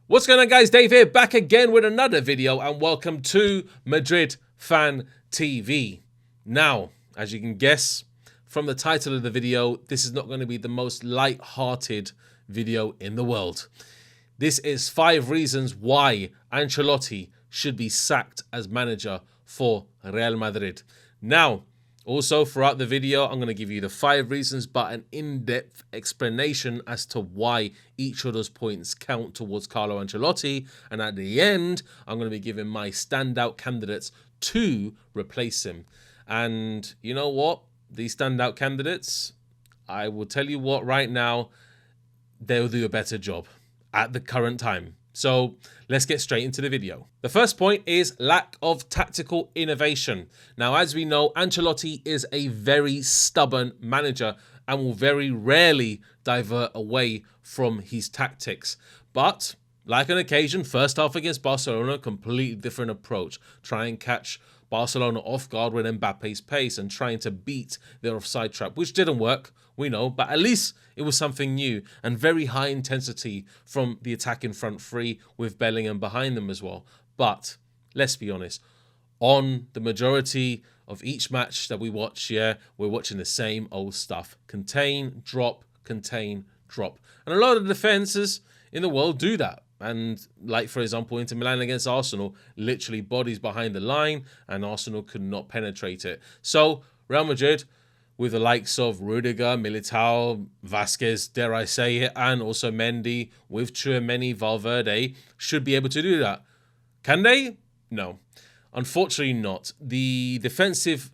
What's going on, guys? Dave here, back again with another video, and welcome to Madrid Fan TV. Now, as you can guess from the title of the video, this is not going to be the most light-hearted video in the world. This is 5 reasons why Ancelotti should be sacked as manager for Real Madrid. Now, also throughout the video, I'm going to give you the 5 reasons, but an in-depth explanation as to why each of those points count towards Carlo Ancelotti. And at the end, I'm going to be giving my standout candidates to replace him. And you know what? These standout candidates, I will tell you what right now, they'll do a better job at the current time. So let's get straight into the video. The first point is lack of tactical innovation. Now, as we know, Ancelotti is a very stubborn manager and will very rarely divert away from his tactics. But like an occasion, first half against Barcelona, completely different approach. Try and catch Barcelona off guard with Mbappe's pace and trying to beat their offside trap, which didn't work, we know, but at least it was something new and very high intensity from the attacking front three with Bellingham behind them as well. But let's be honest, on the majority of each match that we watch, we're watching the same old stuff. Contain, drop, contain, drop. And a lot of defenses in the world do that. And like, for example, Inter Milan against Arsenal, literally bodies behind the line and Arsenal could not penetrate it. So Real Madrid, with the likes of Rudiger, Militao, Vasquez, dare I say it, and also Mendy, with Tchouaméni, Valverde, should be able to do that. Can they? No. Unfortunately not. The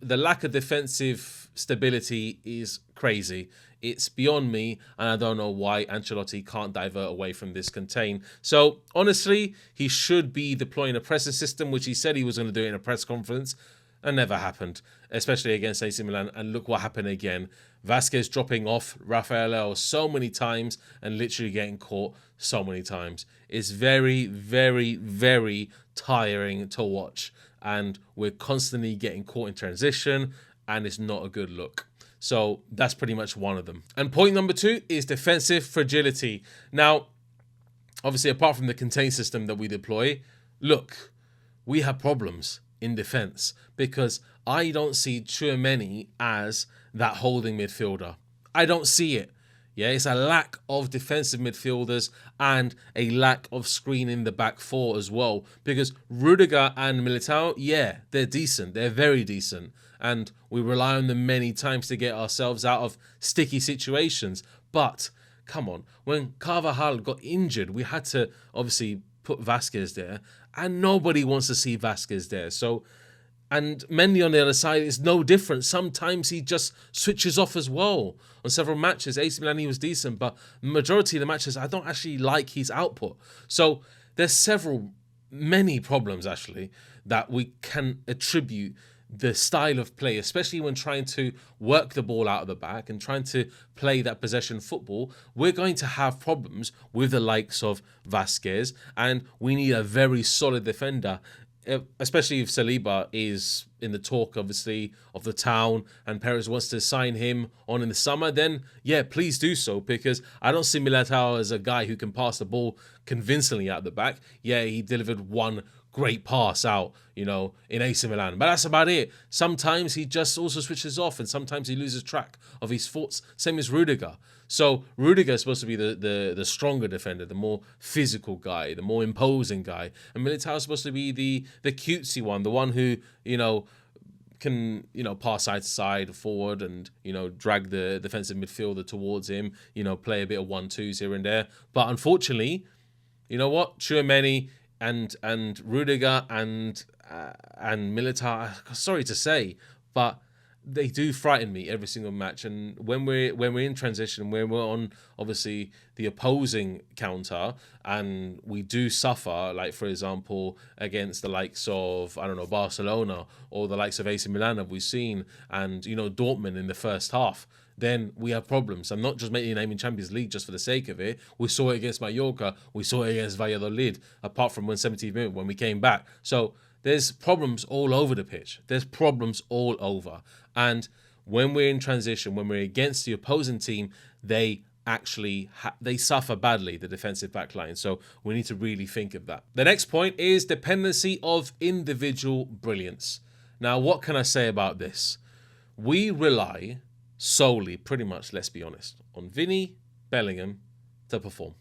lack of defensive stability is crazy. It's beyond me, and I don't know why Ancelotti can't divert away from this contain. So, honestly, he should be deploying a pressing system, which he said he was going to do in a press conference, and never happened, especially against AC Milan. And look what happened again. Vasquez dropping off Rafael so many times and literally getting caught so many times. It's very, very, very tiring to watch. And we're constantly getting caught in transition, and it's not a good look. So that's pretty much one of them. And point number 2 is defensive fragility. Now, obviously, apart from the contain system that we deploy, look, we have problems in defense because I don't see Tchouaméni as that holding midfielder. I don't see it. Yeah, it's a lack of defensive midfielders and a lack of screening the back four as well. Because Rudiger and Militao, yeah, they're decent. They're very decent. And we rely on them many times to get ourselves out of sticky situations. But, come on, when Carvajal got injured, we had to obviously put Vasquez there. And nobody wants to see Vasquez there. So, and Mendy on the other side is no different. Sometimes he just switches off as well. On several matches, AC Milan, he was decent, but the majority of the matches, I don't actually like his output. So there's many problems actually that we can attribute the style of play, especially when trying to work the ball out of the back and trying to play that possession football. We're going to have problems with the likes of Vasquez, and we need a very solid defender, especially if Saliba is in the talk, obviously, of the town and Perez wants to sign him on in the summer, then, yeah, please do so, because I don't see Militao as a guy who can pass the ball convincingly out the back. Yeah, he delivered one great pass out, in AC Milan. But that's about it. Sometimes he just also switches off and sometimes he loses track of his thoughts. Same as Rudiger. So Rudiger is supposed to be the stronger defender, the more physical guy, the more imposing guy. And Militao is supposed to be the cutesy one, the one who, can, pass side to side, forward and, drag the defensive midfielder towards him, play a bit of 1-2s here and there. But unfortunately, you know what? Tchouaméni and Rudiger and Militao, sorry to say, but they do frighten me every single match. And when we're in transition, when we're on obviously the opposing counter, and we do suffer, like for example against the likes of Barcelona or the likes of AC Milan, have we seen, and Dortmund in the first half, then we have problems. I'm not just making a name in Champions League just for the sake of it. We saw it against Mallorca. We saw it against Valladolid, apart from 70th minute when we came back. So there's problems all over the pitch. There's problems all over. And when we're in transition, when we're against the opposing team, they actually they suffer badly, the defensive back line. So we need to really think of that. The next point is dependency of individual brilliance. Now, what can I say about this? We rely solely, pretty much, let's be honest, on Vinny, Bellingham to perform.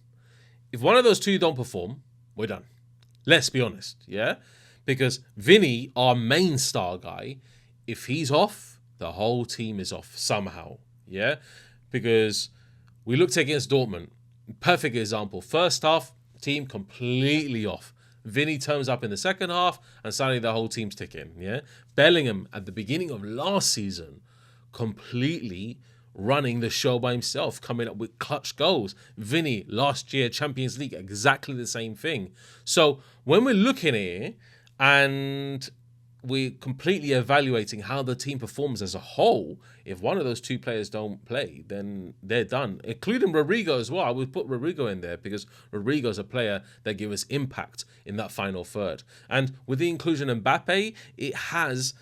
If one of those two don't perform, we're done. Let's be honest, yeah? Because Vinny, our main star guy, if he's off, the whole team is off somehow, yeah? Because we looked against Dortmund. Perfect example. First half, team completely off. Vinny turns up in the second half, and suddenly the whole team's ticking, yeah? Bellingham, at the beginning of last season, completely running the show by himself, coming up with clutch goals. Vinny, last year, Champions League, exactly the same thing. So when we're looking here and we're completely evaluating how the team performs as a whole, if one of those two players don't play, then they're done, including Rodrigo as well. I would put Rodrigo in there because Rodrigo's a player that gives us impact in that final third. And with the inclusion of Mbappe, it has,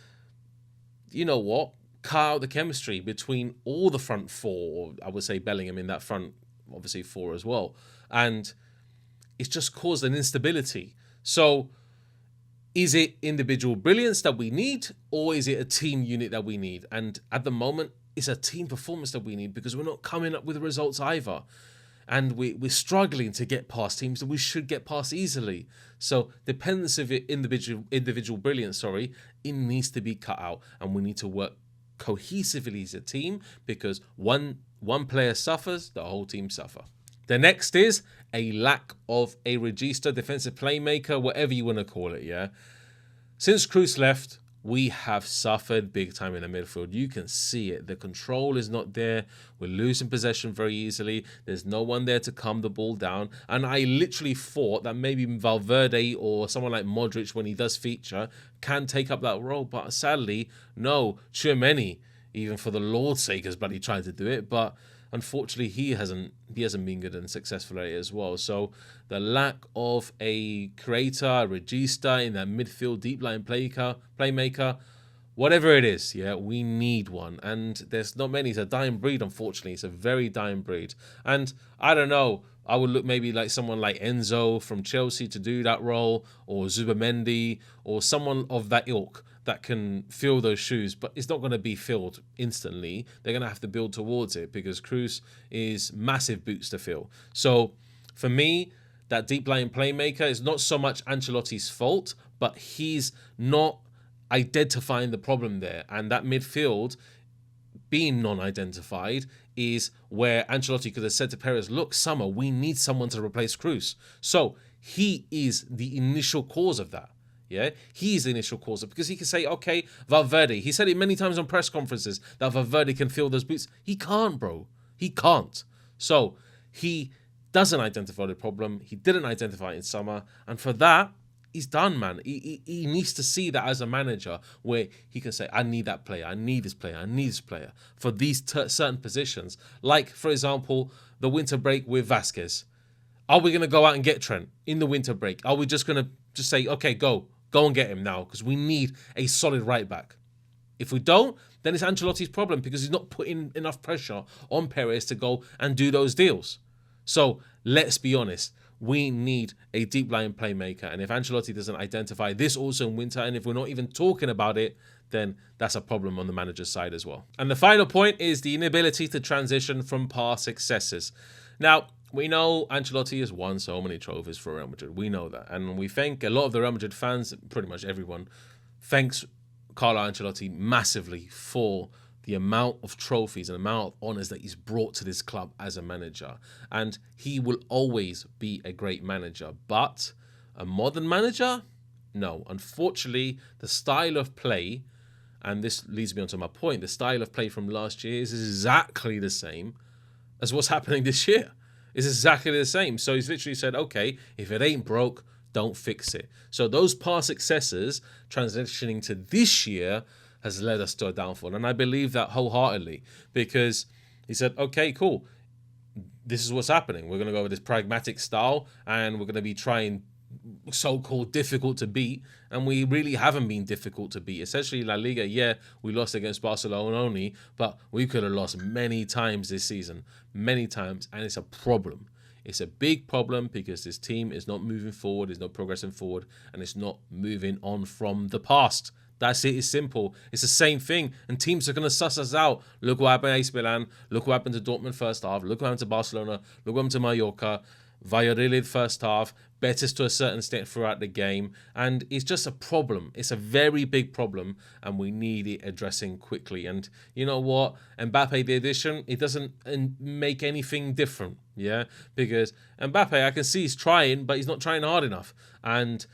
you know what, cut out the chemistry between all the front four. I would say Bellingham in that front, obviously, four as well. And it's just caused an instability. So is it individual brilliance that we need, or is it a team unit that we need? And at the moment, it's a team performance that we need because we're not coming up with the results either. And we're struggling to get past teams that we should get past easily. So dependence of individual brilliance, it needs to be cut out. And we need to work cohesively as a team, because one player suffers, the whole team suffer. The next is a lack of a regista, defensive playmaker, whatever you want to call it, yeah? Since Kroos left, we have suffered big time in the midfield. You can see it. The control is not there. We're losing possession very easily. There's no one there to calm the ball down. And I literally thought that maybe Valverde or someone like Modric, when he does feature, can take up that role. But sadly, no. Tchouameni, even for the Lord's sake, has bloody tried to do it. But unfortunately, he hasn't been good and successful at it as well. So the lack of a creator, a regista in that midfield deep line playmaker, whatever it is, yeah, we need one. And there's not many. It's a dying breed, unfortunately. It's a very dying breed. And I don't know, I would look maybe like someone like Enzo from Chelsea to do that role, or Zubamendi, or someone of that ilk that can fill those shoes, but it's not going to be filled instantly. They're going to have to build towards it because Kroos is massive boots to fill. So for me, that deep line playmaker is not so much Ancelotti's fault, but he's not identifying the problem there. And that midfield being non-identified is where Ancelotti could have said to Perez, look, Summer, we need someone to replace Kroos. So he is the initial cause of that. Yeah, he's the initial cause of, because he can say, okay, Valverde. He said it many times on press conferences that Valverde can fill those boots. He can't, bro. He can't. So he doesn't identify the problem. He didn't identify it in summer. And for that, he's done, man. He needs to see that as a manager, where he can say, I need that player. I need this player. I need this player for these certain positions. Like, for example, the winter break with Vasquez. Are we going to go out and get Trent in the winter break? Are we just going to just say, okay, go and get him now, because we need a solid right back? If we don't, then it's Ancelotti's problem, because he's not putting enough pressure on Perez to go and do those deals. So let's be honest. We need a deep line playmaker. And if Ancelotti doesn't identify this also in winter, and if we're not even talking about it, then that's a problem on the manager's side as well. And the final point is the inability to transition from past successes. Now, we know Ancelotti has won so many trophies for Real Madrid. We know that. And we thank a lot of the Real Madrid fans, pretty much everyone, thanks Carlo Ancelotti massively for the amount of trophies and amount of honours that he's brought to this club as a manager. And he will always be a great manager. But a modern manager? No. Unfortunately, the style of play, and this leads me on to my point, the style of play from last year is exactly the same as what's happening this year. It's exactly the same. So he's literally said, okay, if it ain't broke, don't fix it. So those past successes transitioning to this year has led us to a downfall. And I believe that wholeheartedly, because he said, okay, cool. This is what's happening. We're going to go with this pragmatic style, and we're going to be trying so-called difficult to beat, and we really haven't been difficult to beat. Essentially, La Liga, yeah, we lost against Barcelona only, but we could have lost many times this season, many times, and it's a problem. It's a big problem because this team is not moving forward, is not progressing forward, and it's not moving on from the past. That's it. It's simple. It's the same thing. And teams are going to suss us out. Look what happened to AC Milan. Look what happened to Dortmund first half. Look what happened to Barcelona. Look what happened to Mallorca. Valladolid first half. Betis to a certain extent throughout the game. And it's just a problem. It's a very big problem. And we need it addressing quickly. And you know what? Mbappe, the addition, it doesn't make anything different. Yeah? Because Mbappe, I can see he's trying, but he's not trying hard enough. And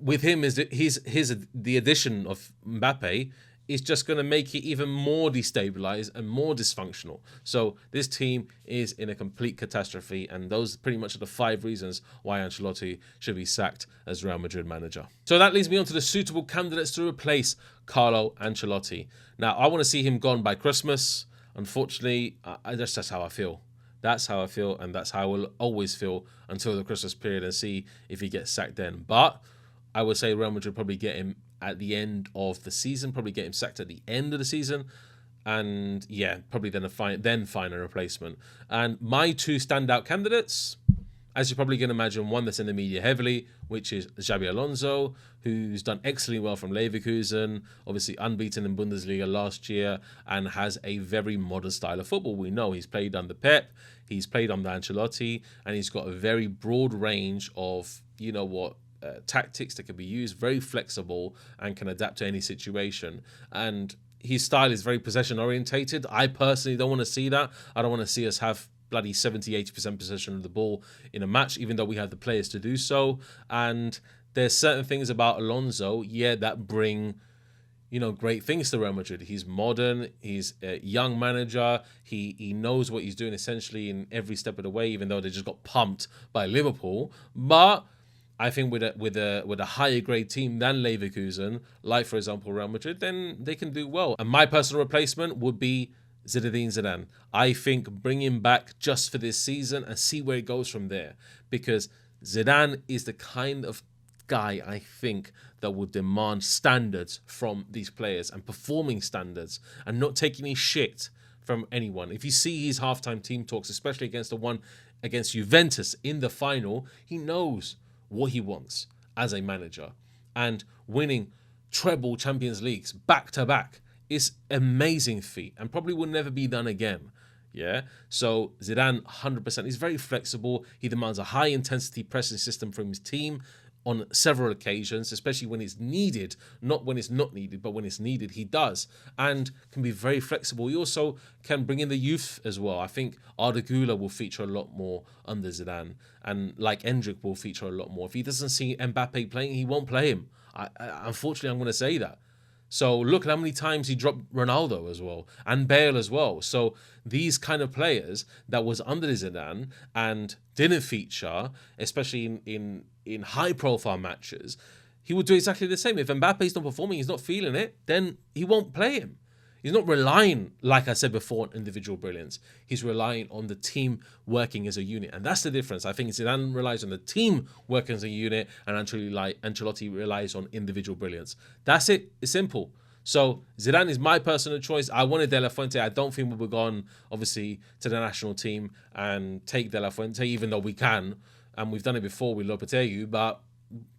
with him, the addition of Mbappe is just going to make it even more destabilized and more dysfunctional. So this team is in a complete catastrophe, and those pretty much are the 5 reasons why Ancelotti should be sacked as Real Madrid manager. So that leads me on to the suitable candidates to replace Carlo Ancelotti. Now, I want to see him gone by Christmas. Unfortunately, that's how I feel. That's how I feel, and that's how I will always feel until the Christmas period and see if he gets sacked then. But I would say Real Madrid probably get him at the end of the season, probably get him sacked at the end of the season. And yeah, probably then find a replacement. And my 2 standout candidates, as you probably can imagine, one that's in the media heavily, which is Xabi Alonso, who's done excellently well from Leverkusen, obviously unbeaten in Bundesliga last year, and has a very modern style of football. We know he's played under Pep, he's played under Ancelotti, and he's got a very broad range of, tactics that can be used, very flexible, and can adapt to any situation. And his style is very possession orientated. I personally don't want to see that. I don't want to see us have bloody 70-80% possession of the ball in a match, even though we have the players to do so. And there's certain things about Alonso, that bring great things to Real Madrid. He's modern, he's a young manager, he knows what he's doing essentially in every step of the way, even though they just got pumped by Liverpool. But I think with a higher grade team than Leverkusen, like for example Real Madrid, then they can do well. And my personal replacement would be Zinedine Zidane. I think bring him back just for this season and see where it goes from there. Because Zidane is the kind of guy, I think, that would demand standards from these players and performing standards and not taking any shit from anyone. If you see his halftime team talks, especially against the one against Juventus in the final, he knows what he wants as a manager. And winning treble Champions Leagues back to back is amazing feat and probably will never be done again. Yeah. So Zidane, 100%. He's very flexible. He demands a high intensity pressing system from his team on several occasions, especially when it's needed, not when it's not needed, but when it's needed, he does, and can be very flexible. He also can bring in the youth as well. I think Arda Güler will feature a lot more under Zidane, and like Endrick will feature a lot more. If he doesn't see Mbappe playing, he won't play him. Unfortunately, I'm going to say that. So look at how many times he dropped Ronaldo as well, and Bale as well. So these kind of players that was under Zidane and didn't feature, especially in high-profile matches, he would do exactly the same. If Mbappe's not performing, he's not feeling it, then he won't play him. He's not relying, like I said before, on individual brilliance. He's relying on the team working as a unit. And that's the difference. I think Zidane relies on the team working as a unit, and Ancelotti relies on individual brilliance. That's it. It's simple. So Zidane is my personal choice. I wanted De La Fuente. I don't think we will go on, obviously, to the national team and take De La Fuente, even though we can. And we've done it before with Lopetegui, but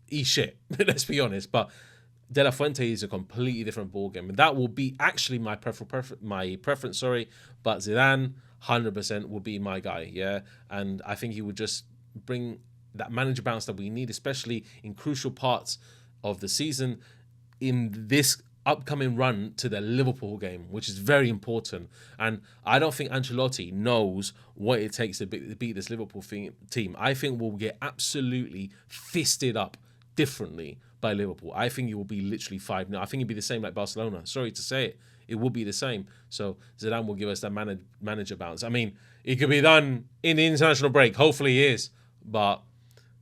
he's shit. Let's be honest. But De La Fuente is a completely different ballgame. And that will be actually my preference, but Zidane, 100% will be my guy, yeah? And I think he would just bring that manager bounce that we need, especially in crucial parts of the season in this upcoming run to the Liverpool game, which is very important. And I don't think Ancelotti knows what it takes to beat this Liverpool team. I think we'll get absolutely fisted up differently by Liverpool. I think it will be literally 5-0. I think it'll be the same like Barcelona. Sorry to say it. It will be the same. So Zidane will give us that manager bounce. I mean, it could be done in the international break. Hopefully it is. But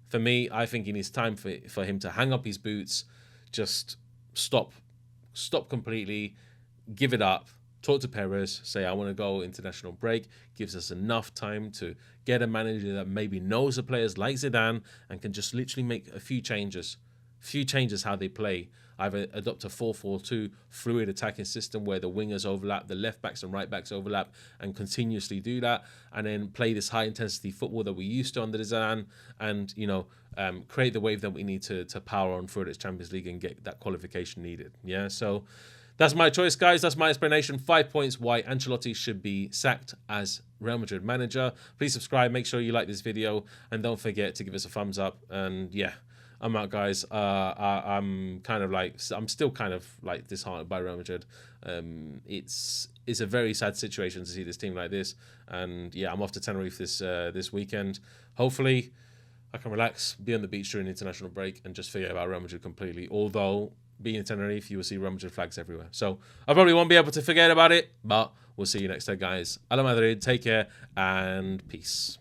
for me, I think it is time for him to hang up his boots, just stop completely, give it up, talk to Perez, say I want to go international break, gives us enough time to get a manager that maybe knows the players like Zidane and can just literally make a few changes how they play. Either adopt a 4-4-2 fluid attacking system where the wingers overlap, the left backs and right backs overlap, and continuously do that, and then play this high intensity football that we used to under Zidane, and create the wave that we need to power on through this Champions League and get that qualification needed. Yeah, so that's my choice, guys. That's my explanation. 5 points why Ancelotti should be sacked as Real Madrid manager. Please subscribe. Make sure you like this video, and don't forget to give us a thumbs up. And yeah, I'm out, guys. I'm still kind of like disheartened by Real Madrid. It's a very sad situation to see this team like this. And yeah, I'm off to Tenerife this weekend. Hopefully, I can relax, be on the beach during the international break, and just forget about Real Madrid completely. Although, being in Tenerife, you will see Real Madrid flags everywhere. So I probably won't be able to forget about it, but we'll see you next time, guys. Hello, Madrid. Take care and peace.